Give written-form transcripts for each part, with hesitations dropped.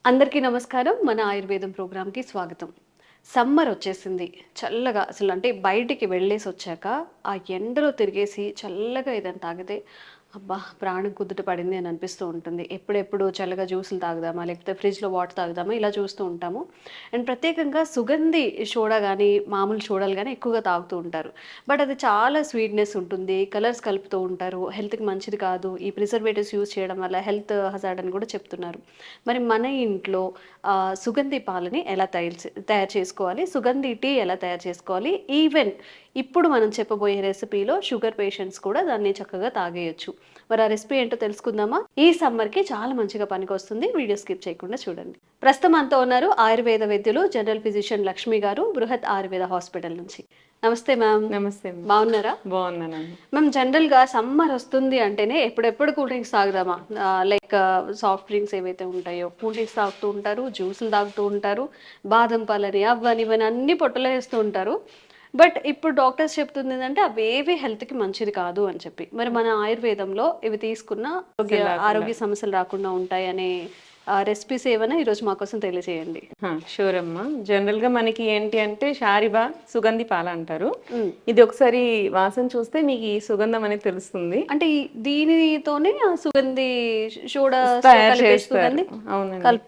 అందరికీ నమస్కారం. మన ఆయుర్వేదం ప్రోగ్రామ్‌కి స్వాగతం. సమ్మర్ వచ్చేసింది. చల్లగా అసలు అంటే బయటికి వెళ్ళేసొచ్చాక, ఆ ఎండలో తిరిగేసి చల్లగా ఏదైనా తాగితే, అబ్బా! ప్రాణం కుదుట పడింది అని అనిపిస్తూ ఉంటుంది. ఎప్పుడెప్పుడు చల్లగా జ్యూసులు తాగుదామా, లేకపోతే ఫ్రిడ్జ్‌లో వాటర్ తాగుదామా ఇలా చూస్తూ ఉంటాము. అండ్ ప్రత్యేకంగా సుగంధి సోడా గానీ, మామూలు సోడాలు గానీ ఎక్కువగా తాగుతూ ఉంటారు. బట్ అది చాలా స్వీట్‌నెస్ ఉంటుంది. కలర్స్ కలుపుతూ ఉంటారు. హెల్త్‌కి మంచిది కాదు. ఈ ప్రిజర్వేటివ్స్ యూజ్ చేయడం వల్ల హెల్త్ హజార్డ్ అని కూడా చెప్తున్నారు. మరి మన ఇంట్లో సుగంధి పాలని ఎలా తయారు చేసుకోవాలి? సుగంధి టీ ఎలా తయారు చేసుకోవాలి? ఈవెన్ ఇప్పుడు మనం చెప్పబోయే రెసిపీలో షుగర్ పేషెంట్స్ కూడా దాన్ని చక్కగా తాగేయొచ్చు. మరి ఆ రెసిపీ ఏంటో తెలుసుకుందామా? ఈ సమ్మర్‌కి చాలా మంచిగా పనికొస్తుంది. వీడియో స్కిప్ చేయకుండా చూడండి. ప్రస్తుతం మనతో ఉన్నారు ఆయుర్వేద వైద్యులు, జనరల్ ఫిజిషియన్ లక్ష్మి గారు, బృహత్ ఆయుర్వేద హాస్పిటల్ నుంచి. నమస్తే మ్యామ్. నమస్తే మ్యామ్. బాగున్నారా? బాగున్నానండి. మ్యామ్, జనరల్‌గా సమ్మర్ వస్తుంది అంటేనే ఎప్పుడెప్పుడు కూల్ డ్రింక్స్ తాగుదామా? లైక్ సాఫ్ట్ డ్రింక్స్ ఏవైతే ఉంటాయో కూల్ డ్రింక్స్ తాగుతూ ఉంటారు, జ్యూసులు తాగుతూ ఉంటారు, బాదం పాలని అవ్వని ఇవని అన్ని పొట్టలో వేస్తూ ఉంటారు. బట్ ఇప్పుడు డాక్టర్స్ చెప్తుంది ఏంటంటే అవేవి హెల్త్‌కి మంచిది కాదు అని చెప్పి. మరి మన ఆయుర్వేదంలో ఇవి తీసుకున్న ఆరోగ్య సమస్యలు రాకుండా ఉంటాయనే రెసిపీస్ ఏమైనా ఈరోజు మా కోసం తెలియజేయండి. షూర్ అమ్మా. జనరల్ గా మనకి ఏంటి అంటే షారిబా సుగంధి పాల అంటారు. ఇది ఒకసారి వాసన చూస్తే మీకు ఈ సుగంధం అనేది తెలుస్తుంది. అంటే దీనితోనే ఆ సుగంధి సోడా తయారు చేస్తారు. అవునండి.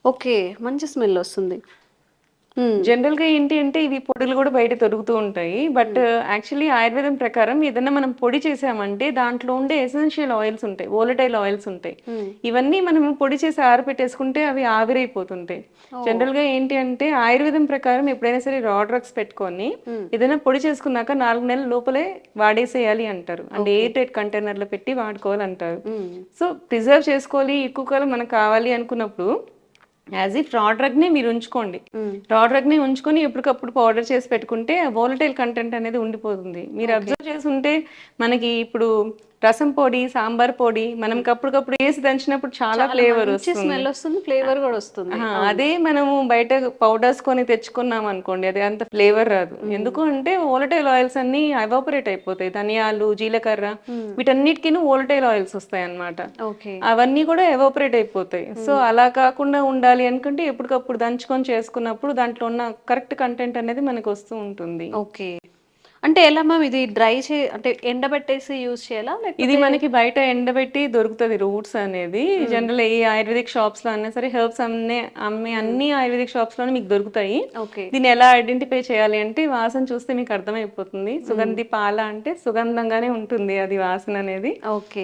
ఓకే, మంచి స్మెల్ వస్తుంది. జనరల్ గా ఏంటి అంటే ఇవి పొడులు కూడా బయట దొరుకుతూ ఉంటాయి. బట్ యాక్చువల్లీ ఆయుర్వేదం ప్రకారం ఏదైనా మనం పొడి చేసామంటే దాంట్లో ఉండే ఎసెన్షియల్ ఆయిల్స్ ఉంటాయి, వోలటైల్ ఆయిల్స్ ఉంటాయి. ఇవన్నీ మనం పొడి చేసి ఆరబెట్టేసుకుంటే అవి ఆవిరైపోతుంటాయి. జనరల్ గా ఏంటి అంటే ఆయుర్వేదం ప్రకారం ఎప్పుడైనా సరే రా డ్రగ్స్ పెట్టుకొని ఏదైనా పొడి చేసుకున్నాక 4 నెలల లోపలే వాడేసేయాలి అంటారు. అంటే ఎయిర్ టైట్ కంటైనర్ లో పెట్టి వాడుకోవాలంటారు. సో ప్రిజర్వ్ చేసుకోవాలి, ఎక్కువ కాలం మనకు కావాలి అనుకున్నప్పుడు యాజ్ ఇఫ్ రా డ్రగ్ ని మీరు ఉంచుకోండి. రా డ్రగ్ ని ఉంచుకొని ఎప్పటికప్పుడు పౌడర్ చేసి పెట్టుకుంటే వోలటైల్ కంటెంట్ అనేది ఉండిపోతుంది. మీరు అబ్జర్వ్ చేసి ఉంటే మనకి ఇప్పుడు రసం పొడి, సాంబార్ పొడి మనం అప్పటికప్పుడు వేసి దంచినప్పుడు చాలా ఫ్లేవర్ వస్తుంది, ఫ్లేవర్ కూడా వస్తుంది. అదే మనము బయట పౌడర్స్ కొని తెచ్చుకున్నాం అనుకోండి, అది అంత ఫ్లేవర్ రాదు. ఎందుకు అంటే వోలటైల్ ఆయిల్స్ అన్ని ఎవాపరేట్ అయిపోతాయి. ధనియాలు, జీలకర్ర వీటన్నిటికీ వోలటైల్ ఆయిల్స్ వస్తాయి అన్నమాట. అవన్నీ కూడా ఎవాపరేట్ అయిపోతాయి. సో అలా కాకుండా ఉండాలి అనుకుంటే ఎప్పటికప్పుడు దంచుకొని చేసుకున్నప్పుడు దాంట్లో ఉన్న కరెక్ట్ కంటెంట్ అనేది మనకు వస్తూ ఉంటుంది. ఓకే, అంటే ఎలా మ్యామ్ ఇది అంటే ఎండబెట్టేసి యూజ్ చేయాలా? ఇది మనకి బయట ఎండబెట్టి దొరుకుతుంది రూట్స్ అనేది. జనరల్ ఈ ఆయుర్వేదిక్ షాప్స్ లో అన్నా సరే హెర్బ్స్ అమ్మే అన్ని ఆయుర్వేదిక్ షాప్స్ లోనే మీకు దొరుకుతాయి. దీన్ని ఎలా ఐడెంటిఫై చేయాలి అంటే వాసన చూస్తే మీకు అర్థమైపోతుంది. సుగంధి పాల అంటే సుగంధంగానే ఉంటుంది అది వాసన అనేది.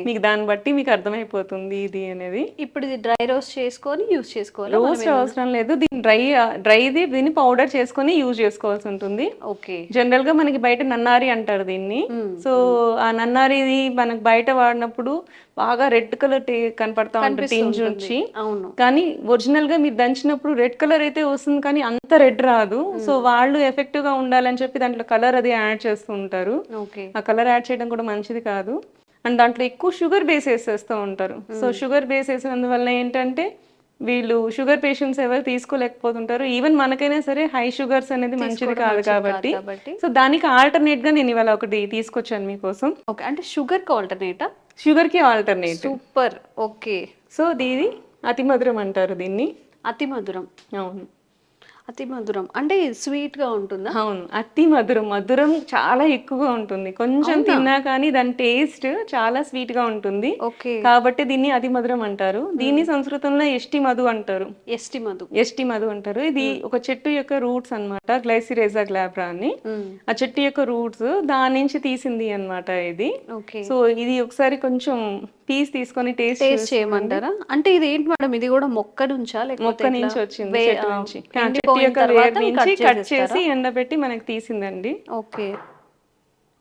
మీకు దాన్ని బట్టి మీకు అర్థమైపోతుంది ఇది అనేది. ఇప్పుడు ఇది డ్రై రోస్ట్ చేసుకొని యూజ్ చేసుకోవాలి. రోస్ట్ అవసరం లేదు, దీన్ని దీన్ని పౌడర్ చేసుకొని యూజ్ చేసుకోవాల్సి ఉంటుంది. జనరల్ గా మనకి బయట నన్నారి అంటారు దీన్ని. సో ఆ నన్నారిది మనకు బయట వాడినప్పుడు బాగా రెడ్ కలర్ కనపడతా ఉంటుంది టింజ్ నుంచి. కానీ ఒరిజినల్ గా మీరు దంచినప్పుడు రెడ్ కలర్ అయితే వస్తుంది, కానీ అంత రెడ్ రాదు. సో వాళ్ళు ఎఫెక్టివ్ గా ఉండాలని చెప్పి దాంట్లో కలర్ అది యాడ్ చేస్తూ ఉంటారు. ఆ కలర్ యాడ్ చేయడం కూడా మంచిది కాదు. అండ్ దాంట్లో ఎక్కువ షుగర్ బేస్ వేసేస్తూ ఉంటారు. సో షుగర్ బేస్ వేసేందువల్ల ఏంటంటే వీళ్ళు షుగర్ పేషెంట్స్ ఎవరు తీసుకోలేకపోతుంటారు. ఈవెన్ మనకైనా సరే హై షుగర్స్ అనేది మంచిది కాదు కాబట్టి సో దానికి ఆల్టర్నేట్ గా నేను ఇవాళ ఒకటి తీసుకొచ్చాను మీకోసం. ఓకే, అంటే షుగర్ కి ఆల్టర్నేటా? షుగర్ కి ఆల్టర్నేట్. సూపర్. ఓకే, సో దీని అతి మధురం అంటారు దీన్ని. అతి మధురం. అవును, అతి మధురం అంటే స్వీట్ గా ఉంటుందా? అవును, అతి మధురం. మధురం చాలా ఎక్కువగా ఉంటుంది. కొంచెం తిన్నా కానీ దాని టేస్ట్ చాలా స్వీట్ గా ఉంటుంది. కాబట్టి దీన్ని అతి మధురం అంటారు. దీన్ని సంస్కృతంలో ఎస్టి మధు అంటారు. ఎస్టి మధు అంటారు. ఇది ఒక చెట్టు యొక్క రూట్స్ అన్నమాట, గ్లైసిరేజా గ్లాబ్రా అని. ఆ చెట్టు యొక్క రూట్స్ దాని నుంచి తీసింది అన్నమాట ఇది. సో ఇది ఒకసారి కొంచెం పీస్ తీసుకొని టేస్ట్ చేయమంటారా? అంటే ఇది ఏంటి మేడం, ఇది కూడా మొక్క నుంచా లేకపోతే మొక్క నుంచి వచ్చింది? చెట్టు నుంచి, చెట్టు యొక్క వేర్ నుంచి కట్ చేసి ఎండబెట్టి మనకి తీసిందండి. ఓకే,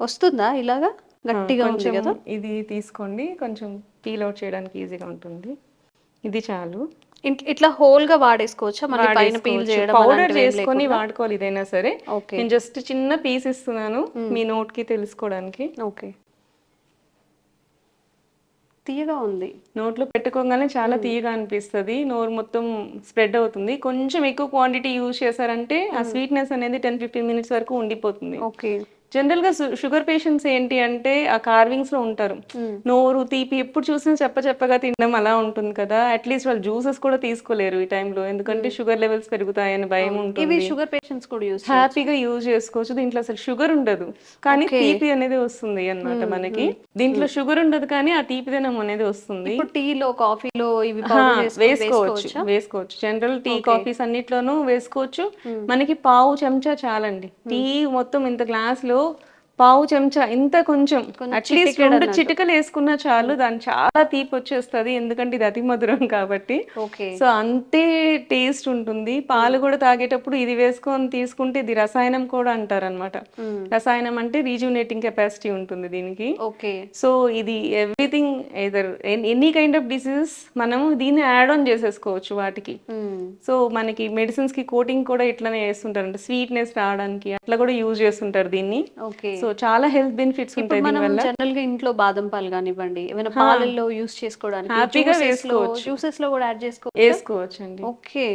వస్తుందా ఇలాగా గట్టిగా ఉంది కదా? ఇది తీసుకోండి, కొంచెం పీల్ అవుట్ చేయడానికి ఈజీగా ఉంటుంది. ఇది చాలు. ఇట్లా హోల్ గా వాడేసుకోవచ్చా? మళ్ళీ పైన పీల్ చేయడం పౌడర్ చేసుకొని వాడుకోవాలి ఇదైనా సరే. నేను జస్ట్ చిన్న పీస్ ఇస్తున్నాను మీ నోట్ కి తెలుసుకోవడానికి. ఓకే, తీయగా ఉంది. నోట్లో పెట్టుకోగానే చాలా తీయగా అనిపిస్తుంది, నోరు మొత్తం స్ప్రెడ్ అవుతుంది. కొంచెం ఎక్కువ క్వాంటిటీ యూజ్ చేశారంటే ఆ స్వీట్నెస్ అనేది 10-15 మినిట్స్ వరకు ఉండిపోతుంది. జనరల్ గా షుగర్ పేషెంట్స్ ఏంటి అంటే ఆ కార్వింగ్స్ లో ఉంటారు, నోరు తీపి ఎప్పుడు చూసినా చెప్పగా తినడం అలా ఉంటుంది కదా, అట్లీస్ట్ వాళ్ళు జ్యూసెస్ కూడా తీసుకోలేరు ఈ టైంలో, ఎందుకంటే షుగర్ లెవెల్స్ పెరుగుతాయని భయం ఇవి ఉంటుంది. షుగర్ పేషెంట్స్ కూడా యూస్ హ్యాపీగా యూజ్ చేసుకోవచ్చు. దీంట్లో అసలు షుగర్ ఉండదు కానీ Okay. తీపి అనేది వస్తుంది అన్నమాట మనకి. దీంట్లో షుగర్ ఉండదు కానీ ఆ తీపిదనం అనేది వస్తుంది. ఇప్పుడు టీలో కాఫీలో ఇవి పౌడర్ వేసుకోవచ్చు. జనరల్ టీ కాఫీస్ అన్నిట్లోనూ వేసుకోవచ్చు. మనకి పావు చెంచా చాలండి. టీ మొత్తం ఇంత గ్లాస్ లో పావు చెంచా, ఇంత కొంచెం అట్లీస్ట్ 2 చిటికలు వేసుకున్నా చాలు, దాని చాలా తీపి వచ్చేస్తుంది, ఎందుకంటే ఇది అతి మధురం కాబట్టి. ఓకే. సో అంతే టేస్ట్ ఉంటుంది. పాలు కూడా తాగేటప్పుడు ఇది వేసుకొని తీసుకుంటే ఇది రసాయనం కూడా అంటారనమాట. రసాయనం అంటే రీజునేటింగ్ కెపాసిటీ ఉంటుంది దీనికి. ఓకే. సో ఇది everything either any kind of diseases మనము దీన్ని యాడ్ ఆన్ చేసేసుకోవచ్చు వాటికి. సో మనకి మెడిసిన్స్ కి కోటింగ్ కూడా ఇట్లానే వేస్తుంటారు, అంటే స్వీట్నెస్ రావడానికి అట్లా కూడా యూజ్ చేస్తుంటారు దీన్ని. ఓకే. సో చాలా హెల్త్ బెనిఫిట్స్ ఉంటాయి మనం దీనివల్ల. జనరల్ గా ఇంట్లో బాదం పాలు కానివ్వండి, ఏమైనా పాలల్లో యూస్ చేసుకోవడానికి హ్యాపీగా వేసుకోవచ్చు, జ్యూసెస్ లో కూడా యాడ్ వేసుకోవచ్చు అండి. ఓకే.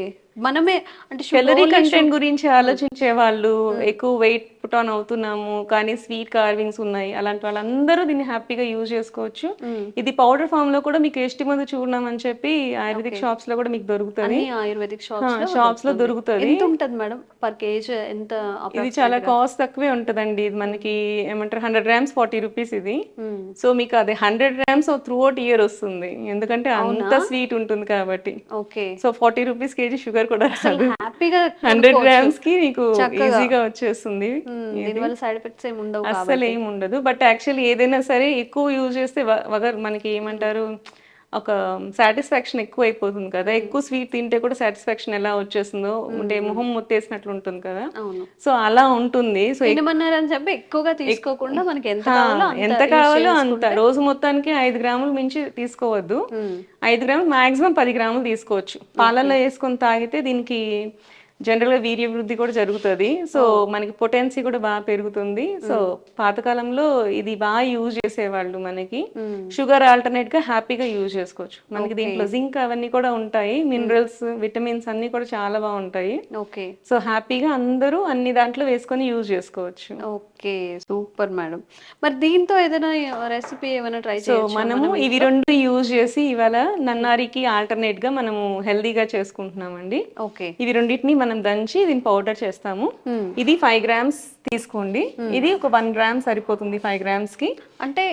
మనమే అంటే క్యాలరీ కంటెంట్ గురించి ఆలోచించే వాళ్ళు, ఎక్కువ వెయిట్ పుట్ ఆన్ అవుతున్నాము కానీ స్వీట్ కార్వింగ్స్ ఉన్నాయి, అలాంటి వాళ్ళందరూ దీన్ని హ్యాపీగా యూజ్ చేసుకోవచ్చు. ఇది పౌడర్ ఫామ్ లో కూడా మీకు ఎస్టి మందు చూడడం అని చెప్పి ఆయుర్వేదిక్ షాప్స్ లో కూడా మీకు దొరుకుతుంది. ఆయుర్వేదిక్ షాప్స్ లో దొరుకుతుంది. ఎంత ఉంటది మేడం పర్ కేజీ? ఎంత? ఇది చాలా కాస్ట్ తక్కువే ఉంటదండి. ఇది మనకి ఏమంటారు 100 grams 40 rupees ఇది. సో మీకు అది 100 grams త్రూ అవుట్ ఇయర్ వస్తుంది, ఎందుకంటే అంత స్వీట్ ఉంటుంది కాబట్టి. Okay. So 40 rupees KG sugar కూడా హ్యాపీగా 100 grams కి మీకు ఈజీగా వచ్చేస్తుంది. దీనివల్ల సైడ్ ఎఫెక్ట్స్ ఏమి ఉండవు, అస్సలు ఏమి ఉండదు. బట్ యాక్చువల్లీ ఏదైనా సరే ఎక్కువ యూజ్ చేస్తే మనకి ఏమంటారు ఒక సాటిస్ఫాక్షన్ ఎక్కువ అయిపోతుంది కదా. ఎక్కువ స్వీట్ తింటే కూడా సాటిస్ఫాక్షన్ ఎలా వచ్చేస్తుందో, అంటే మొహం ముత్తేసినట్లు ఉంటుంది కదా. సో అలా ఉంటుంది. సో ఏమన్నారని చెప్పి ఎక్కువగా తీసుకోకుండా మనకి ఎంత కావాలో అంత, రోజు మొత్తానికి 5 grams మించి తీసుకోవద్దు. 5 grams మాక్సిమం 10 grams తీసుకోవచ్చు. పాలల్లో వేసుకొని తాగితే దీనికి జనరల్ గా వీర్య వృద్ధి కూడా జరుగుతుంది. సో మనకి పొటెన్సీ కూడా బాగా పెరుగుతుంది. సో పాతకాలంలో ఇది బాగా యూజ్ చేసేవాళ్ళు. మనకి షుగర్ ఆల్టర్నేట్ గా హ్యాపీగా యూజ్ చేసుకోవచ్చు. మనకి దీంట్లో జింక్ అవన్నీ కూడా ఉంటాయి, మినరల్స్ విటమిన్స్ అన్ని కూడా చాలా బాగుంటాయి. ఓకే. సో హ్యాపీగా అందరూ అన్ని దాంట్లో వేసుకొని యూజ్ చేసుకోవచ్చు. Okay, super madam. మరి దీంతో ఏదైనా రెసిపీ ఏమైనా ట్రై సో మనము ఇవి 2 యూజ్ చేసి ఇవాళ నన్నారికి ఆల్టర్నేట్ గా మనము హెల్దీగా చేసుకుంటున్నామండి. ఓకే. ఇవి రెండింటిని మనం దంచి దీన్ని పౌడర్ చేస్తాము. ఇది 5 grams తీసుకోండి. ఇది ఒక 1 gram సరిపోతుంది 5 grams కి. అంటే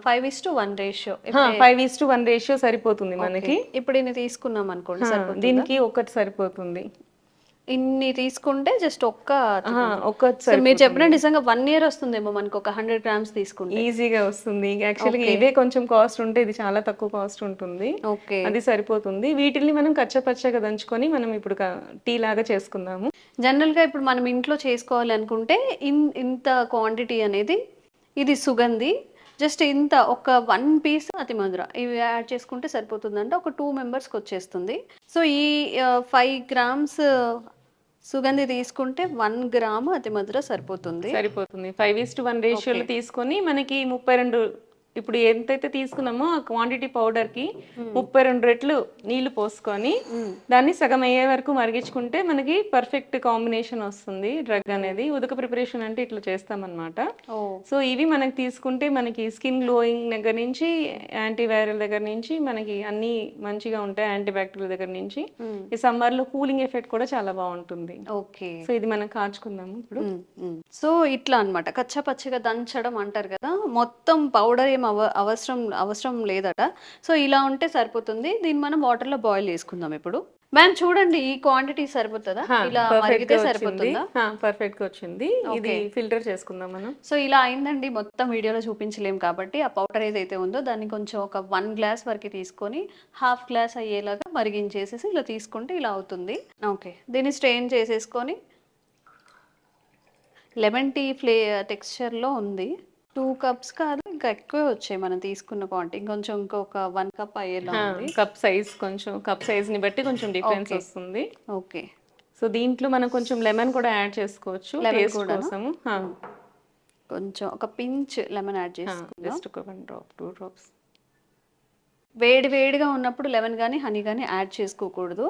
5:1 రేషియో. 5:1 రేషియో సరిపోతుంది మనకి. ఇప్పుడు ఇన్ని తీసుకున్నాం అనుకోండి, దీనికి ఒకటి సరిపోతుంది. ఇన్ని తీసుకుంటే జస్ట్ ఒక్క మీరు చెప్పిన నిజంగా 1 year వస్తుందేమో మనకి, ఒక 100 grams తీసుకుంటే ఈజీగా వస్తుంది. యాక్చువల్గా ఇవే కొంచెం కాస్ట్ ఉంటే ఇది చాలా తక్కువ కాస్ట్ ఉంటుంది. ఓకే. అది సరిపోతుంది. వీటిని మనం కచ్చపచ్చగా దంచుకొని మనం ఇప్పుడు టీ లాగా చేసుకుందాము. జనరల్ గా ఇప్పుడు మనం ఇంట్లో చేసుకోవాలి అనుకుంటే ఇంత క్వాంటిటీ అనేది, ఇది సుగంధి జస్ట్ ఇంత ఒక 1 piece అతి మధుర ఇవి యాడ్ చేసుకుంటే సరిపోతుందంటే ఒక 2 members వచ్చేస్తుంది. సో ఈ 5 grams సుగంధి తీసుకుంటే 1 gram అతి మధుర సరిపోతుంది. 5:1 రేషియోలో తీసుకొని మనకి 32, ఇప్పుడు ఎంతైతే తీసుకున్నామో ఆ క్వాంటిటీ పౌడర్ కి 32 రెట్లు నీళ్లు పోసుకొని దాన్ని సగం అయ్యే వరకు మరిగించుకుంటే మనకి పర్ఫెక్ట్ కాంబినేషన్ వస్తుంది డ్రగ్ అనేది. ఉదక ప్రిపరేషన్ అంటే ఇట్లా చేస్తామన్నమాట. సో ఇవి మనకి తీసుకుంటే మనకి స్కిన్ గ్లోయింగ్ దగ్గర నుంచి యాంటీవైరల్ దగ్గర నుంచి మనకి అన్ని మంచిగా ఉంటాయి, యాంటీబ్యాక్టీరియల్ దగ్గర నుంచి. ఈ సమ్మర్ లో కూలింగ్ ఎఫెక్ట్ కూడా చాలా బాగుంటుంది. ఓకే. సో ఇది మనం కాచుకుందాము ఇప్పుడు. సో ఇట్లా అన్నమాట, కచ్చా పచ్చిగా దంచడం అంటారు కదా, మొత్తం పౌడర్ అవసరం లేదట. సో ఇలా ఉంటే సరిపోతుంది. దీన్ని మనం వాటర్ లో బాయిల్ చేసుకుందాం ఇప్పుడు. మ్యామ్ చూడండి, ఈ క్వాంటిటీ సరిపోతుందా? ఇలా మరిగితే సరిపోతుందా? పర్ఫెక్ట్ గా వచ్చింది. ఇది ఫిల్టర్ చేసుకుందాం మనం. సో ఇలా అయిందండి. మొత్తం వీడియోలో చూపించలేం కాబట్టి ఆ పౌడర్ ఏదైతే ఉందో దాన్ని కొంచెం ఒక 1 glass వరకు తీసుకొని 1/2 glass అయ్యేలాగా మరిగించేసేసి ఇలా తీసుకుంటే ఇలా అవుతుంది. ఓకే. దీన్ని స్ట్రెయిన్ చేసేసుకొని, లెమన్ టీ టెక్స్చర్ లో ఉంది. 2 cups కాదు, ఇంకా ఎక్కువే వచ్చాయి మనం తీసుకున్న క్వాంటిటీ. ఇంకొంచెం ఇంకొక 1 cup అయ్యేలా ఉంది. కప్ సైజ్ ని బట్టి కొంచెం డిఫరెన్స్ వస్తుంది. ఓకే. సో దీంట్లో మనం కొంచెం లెమన్ కూడా యాడ్ చేసుకోవచ్చు టేస్ట్ కోసం. కొంచెం ఒక పించ్ లెమన్ యాడ్ చేసుకుందాం. జస్ట్ ఒక 1 drop 2 drops. వేడిగా ఉన్నప్పుడు లెమన్ కానీ హనీ కానీ యాడ్ చేసుకోకూడదు.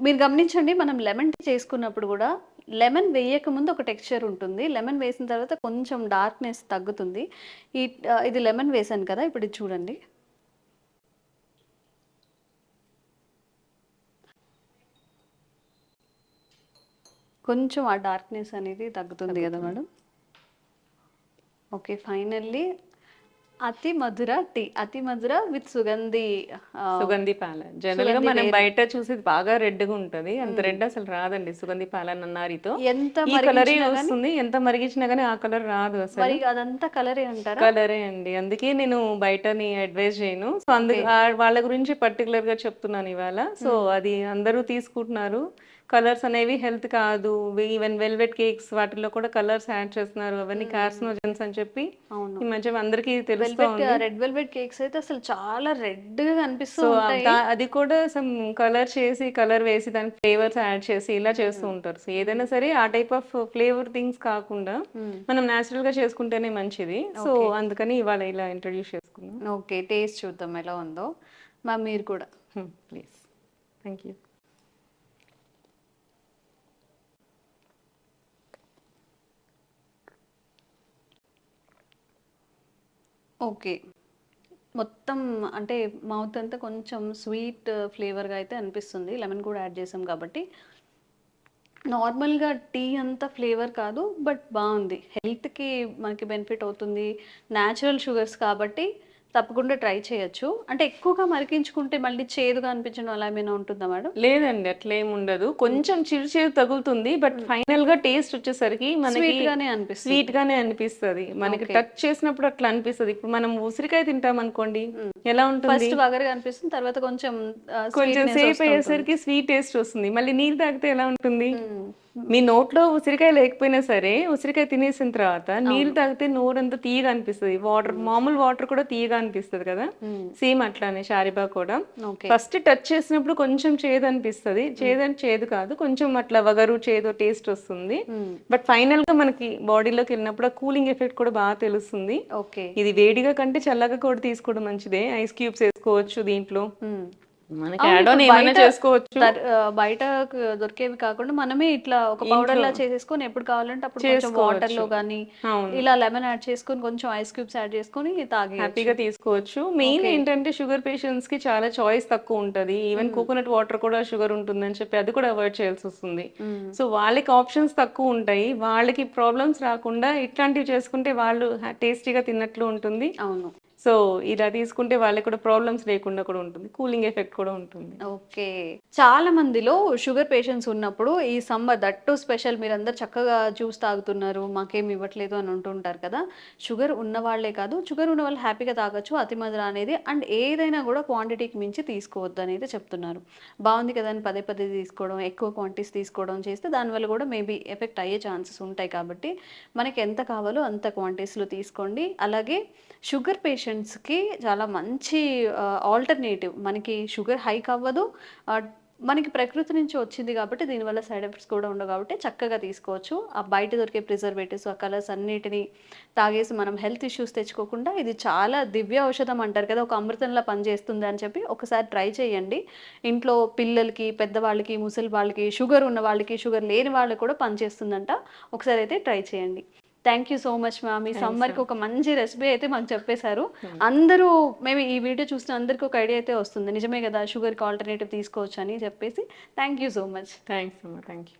మీరు గమనించండి, మనం లెమన్ టీ చేసుకున్నప్పుడు కూడా లెమన్ వేయక ముందు ఒక టెక్స్చర్ ఉంటుంది. లెమన్ వేసిన తర్వాత కొంచెం డార్క్‌నెస్ తగ్గుతుంది. ఈ ఇది లెమన్ వేసాను కదా! ఇప్పుడు ఇది చూడండి. కొంచెం ఆ డార్క్‌నెస్ అనేది తగ్గుతుంది గదా మేడం! ఓకే. ఫైనల్లీ అతి మధుర టీ. అతి మధుర విత్ సుగంధి సుగంధి పాలన్. జనరల్‌గా సుగంధి మనం వేరు. బయట చూసేది బాగా రెడ్‌గా ఉంటది. అంత రెడ్ అసలు రాదండి సుగంధి పాలన్ అన్నారితో. ఎంత ఈ కలరే మరిగించినా గాని వస్తుంది. ఎంత మరిగించినా గానీ ఆ కలర్ రాదు అసలు. మరి అదంతా కలరే అంటారా? కలరే అండి. అందుకే నేను బయటని అడ్వైజ్ చేయను. So okay. వాళ్ళ గురించి పర్టిక్యులర్‌గా చెప్తున్నాను ఇవాళ. సో అది అందరూ తీసుకుంటున్నారు. కలర్స్ అనేవి హెల్త్ కాదు. ఈవెన్ వెల్వెట్ కేక్స్ వాటిల్లో కూడా కలర్స్ యాడ్ చేస్తున్నారు. అవన్నీ కార్సినోజెన్స్ అని చెప్పి అవును. ఈ మధ్య అందరికీ తెలుస్తా వెల్వెట్ ఉంది. రెడ్ వెల్వెట్ కేక్స్ అయితే అసలు చాలా రెడ్‌గా కనిపిస్తూ సో ఉంటాయి. అది కూడా కలర్ వేసి దానికి ఫ్లేవర్స్ యాడ్ చేసి ఇలా చేస్తూ ఉంటారు. సో ఏదైనా సరే ఆ టైప్ ఆఫ్ ఫ్లేవర్ థింగ్స్ కాకుండా హ్మ్. మనం నేచురల్ గా చేసుకుంటేనే మంచిది. So okay. అందుకని ఇవాళ ఇలా ఇంట్రడ్యూస్ చేసుకున్నాం. ఓకే. టేస్ట్ చూద్దాం ఎలా ఉందో. మీరు కూడా. ప్లీజ్. Thank you. ఓకే. మొత్తం అంటే మౌత్ అంతా కొంచెం స్వీట్ ఫ్లేవర్‌గా అయితే అనిపిస్తుంది. లెమన్ కూడా యాడ్ చేసాం కాబట్టి. నార్మల్‌గా టీ అంత ఫ్లేవర్ కాదు. బట్ బావుంది. హెల్త్‌కి మనకి బెనిఫిట్ అవుతుంది. నేచురల్ షుగర్స్ కాబట్టి తప్పకుండా ట్రై చేయొచ్చు. అంటే ఎక్కువగా మరిగించుకుంటే మళ్ళీ చేదుగా అనిపించడం అలా ఏమైనా ఉంటుందా మేడం? లేదండి అట్లేం ఉండదు. కొంచెం చిరు తగులుతుంది. బట్ ఫైనల్ గా టేస్ట్ వచ్చేసరికి మనకి స్వీట్ గానే అనిపిస్తుంది. స్వీట్ గానే అనిపిస్తది. మనకి ఓకే. టచ్ చేసినప్పుడు అట్లా అనిపిస్తది. ఇప్పుడు మనం ఉసిరికాయ తింటాం అనుకోండి. హ్మ్. ఎలా ఉంటుంది? ఫస్ట్ వగరుగా అనిపిస్తుంది. తర్వాత కొంచెం కొంచెం స్వీట్‌నెస్ సేపు వస్తూ ఉంటుంది. అయ్యేసరికి స్వీట్ టేస్ట్ వస్తుంది. మళ్ళీ నీళ్ళు తాగితే ఎలా ఉంటుంది? హ్మ్. మీ నోట్లో ఉసిరికాయ లేకపోయినా సరే, ఉసిరికాయ తినేసిన తర్వాత నీళ్ళు అవును. తాగితే నోరంతా తియ్యగా అనిపిస్తది. మామూలు వాటర్ కూడా తియ్యగా అనిపిస్తది కదా! హ్మ్. సేమ్ అట్లానే షారిబా కూడా. ఓకే. ఫస్ట్ టచ్ చేసినప్పుడు కొంచెం చేదు అనిపిస్తది. చేదు కాదు. కొంచెం అట్లా వగరు, చేదు టేస్ట్ వస్తుంది. హ్మ్. బట్ ఫైనల్ గా మనకి బాడీలోకి వెళ్ళినప్పుడు ఆ కూలింగ్ ఎఫెక్ట్ కూడా బాగా తెలుస్తుంది. ఓకే. ఇది వేడిగా కంటే చల్లగా కూడా తీసుకోవడం మంచిదే. ఐస్ క్యూబ్స్ వేసుకోవచ్చు దీంట్లో. హ్మ్. మనకి అవును. యాడ్ ఆన్ ఇప్పుడు ఏమైనా చేసుకోవచ్చు. బయటకు దొరికేవి కాకుండా మనమే ఇట్లా ఒక ఇంట్లో పౌడర్‌లా చేసేసుకొని ఎప్పుడు కావాలంటే అప్పుడు కొంచెం చేసుకోవచ్చు. వాటర్‌లో గానీ, అవును. ఇలా లెమన్ యాడ్ చేసుకొని కొంచెం ఐస్ క్యూబ్స్ యాడ్ చేసుకొని తాగేయొచ్చు. హ్యాపీగా తీసుకోవచ్చు. Main okay. ఏంటంటే షుగర్ పేషెంట్స్ కి చాలా చాయిస్ తక్కువ ఉంటది. ఈవెన్ కోకోనట్ వాటర్ కూడా షుగర్ ఉంటుందని చెప్పి అది కూడా అవాయిడ్ చేయాల్సొస్తుంది. హ్మ్. సో వాళ్ళకి ఆప్షన్స్ తక్కువ ఉంటాయి. వాళ్ళకి ప్రాబ్లమ్స్ రాకుండా ఇట్లాంటివి చేసుకుంటే వాళ్ళు టేస్టీగా తిన్నట్లు ఉంటుంది. అవును. సో ఇలా తీసుకుంటే వాళ్ళకి కూడా ప్రాబ్లమ్స్ లేకుండా కూడా ఉంటుంది. కూలింగ్ ఎఫెక్ట్ కూడా ఉంటుంది. ఓకే. చాలా మందిలో షుగర్ పేషెంట్స్ ఉన్నప్పుడు ఈ సమ్మర్ దట్ టు స్పెషల్ మీరందరూ చక్కగా జ్యూస్ తాగుతున్నారు. మాకేమి ఇవ్వట్లేదు అని అంటుంటారు కదా! షుగర్ ఉన్నవాళ్లే కాదు, షుగర్ ఉన్నవాళ్ళు హ్యాపీగా తాగొచ్చు. అతి మధుర అనేది అండ్ ఏదైనా కూడా క్వాంటిటీకి మించి తీసుకోవద్దు అనేది చెప్తున్నారు. బావుంది కదా అని పదే పదే తీసుకోవడం, ఎక్కువ క్వాంటిటీస్ తీసుకోవడం చేస్తే దానివల్ల కూడా మేబీ ఎఫెక్ట్ అయ్యే ఛాన్సెస్ ఉంటాయి కాబట్టి మనకి ఎంత కావాలో అంత క్వాంటిటీస్‌లో తీసుకోండి. అలాగే షుగర్ పేషెంట్స్‌కి చాలా మంచి ఆల్టర్‌నేటివ్. మనకి షుగర్ హైక్ అవ్వదు. ఆహ్, మనకి ప్రకృతి నుంచి వచ్చింది కాబట్టి దీనివల్ల సైడ్ ఎఫెక్ట్స్ కూడా ఉండవు కాబట్టి చక్కగా తీసుకోవచ్చు. ఆ బయట దొరికే ప్రిజర్వేటివ్స్, ఆ కలర్స్ అన్నిటిని తాగేసి మనం హెల్త్ ఇష్యూస్ తెచ్చుకోకుండా ఇది చాలా దివ్య ఔషధం అంటారు కదా! ఒక అమృతంలా పనిచేస్తుంది అని చెప్పి ఒకసారి ట్రై చేయండి. ఇంట్లో పిల్లలకి, పెద్దవాళ్ళకి, ముసలి వాళ్ళకి, షుగర్ ఉన్న వాళ్ళకి, షుగర్ లేని వాళ్ళకి కూడా పనిచేస్తుందంట. ఒకసారి అయితే ట్రై చేయండి. Thank you so much ma'am. ఈ థాంక్స్ సమ్మర్‌కి మ్యామ్. ఒక మంచి రెసిపీ అయితే మాకు చెప్పేశారు. హ్మ్. అందరూ మేబీ ఈ వీడియో చూసిన అందరికి ఒక ఐడియా అయితే వస్తుంది. నిజమే కదా! షుగర్‌కి ఆల్టర్‌నేటివ్ తీసుకోవచ్చని చెప్పేసి. Thank you so much. Thanks అమ్మ. Thank you.